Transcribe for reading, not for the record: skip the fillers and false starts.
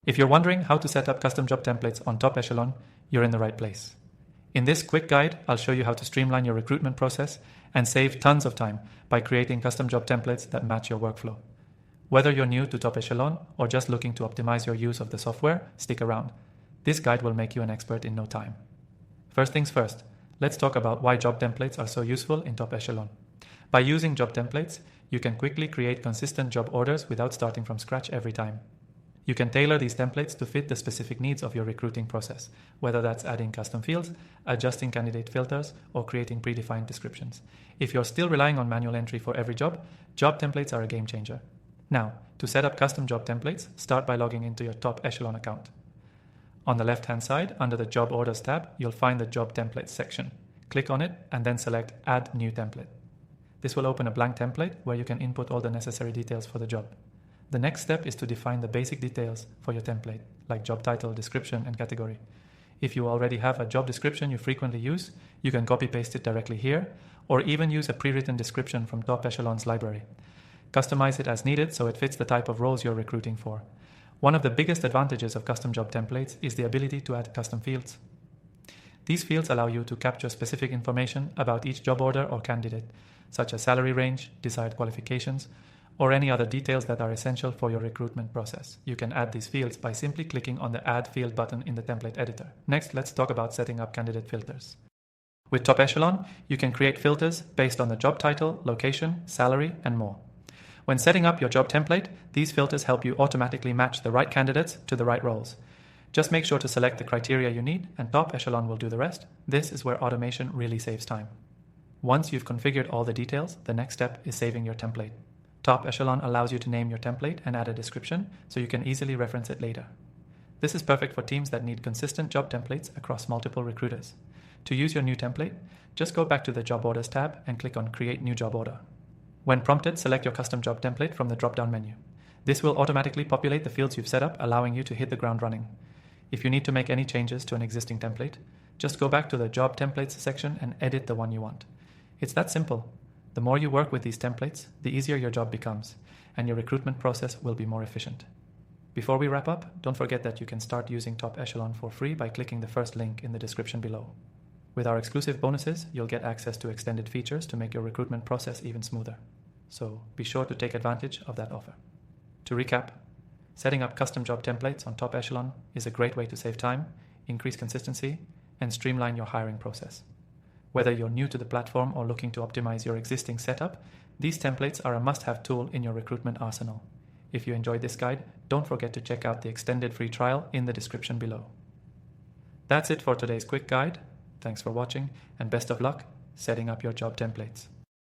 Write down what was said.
If you're wondering how to set up custom job templates on Top Echelon, you're in the right place. In this quick guide, I'll show you how to streamline your recruitment process and save tons of time by creating custom job templates that match your workflow. Whether you're new to Top Echelon or just looking to optimize your use of the software, stick around. This guide will make you an expert in no time. First things first, let's talk about why job templates are so useful in Top Echelon. By using job templates, you can quickly create consistent job orders without starting from scratch every time. You can tailor these templates to fit the specific needs of your recruiting process, whether that's adding custom fields, adjusting candidate filters, or creating predefined descriptions. If you're still relying on manual entry for every job templates are a game changer. Now, to set up custom job templates, start by logging into your Top Echelon account. On the left-hand side, under the Job Orders tab, you'll find the Job Templates section. Click on it and then select Add New Template. This will open a blank template where you can input all the necessary details for the job. The next step is to define the basic details for your template, like job title, description, and category. If you already have a job description you frequently use, you can copy-paste it directly here, or even use a pre-written description from Top Echelon's library. Customize it as needed so it fits the type of roles you're recruiting for. One of the biggest advantages of custom job templates is the ability to add custom fields. These fields allow you to capture specific information about each job order or candidate, such as salary range, desired qualifications, or any other details that are essential for your recruitment process. You can add these fields by simply clicking on the Add Field button in the template editor. Next, let's talk about setting up candidate filters. With Top Echelon, you can create filters based on the job title, location, salary, and more. When setting up your job template, these filters help you automatically match the right candidates to the right roles. Just make sure to select the criteria you need, and Top Echelon will do the rest. This is where automation really saves time. Once you've configured all the details, the next step is saving your template. Top Echelon allows you to name your template and add a description so you can easily reference it later. This is perfect for teams that need consistent job templates across multiple recruiters. To use your new template, just go back to the Job Orders tab and click on Create New Job Order. When prompted, select your custom job template from the drop-down menu. This will automatically populate the fields you've set up, allowing you to hit the ground running. If you need to make any changes to an existing template, just go back to the Job Templates section and edit the one you want. It's that simple. The more you work with these templates, the easier your job becomes, and your recruitment process will be more efficient. Before we wrap up, don't forget that you can start using Top Echelon for free by clicking the first link in the description below. With our exclusive bonuses, you'll get access to extended features to make your recruitment process even smoother. So be sure to take advantage of that offer. To recap, setting up custom job templates on Top Echelon is a great way to save time, increase consistency, and streamline your hiring process. Whether you're new to the platform or looking to optimize your existing setup, these templates are a must-have tool in your recruitment arsenal. If you enjoyed this guide, don't forget to check out the extended free trial in the description below. That's it for today's quick guide. Thanks for watching, and best of luck setting up your job templates.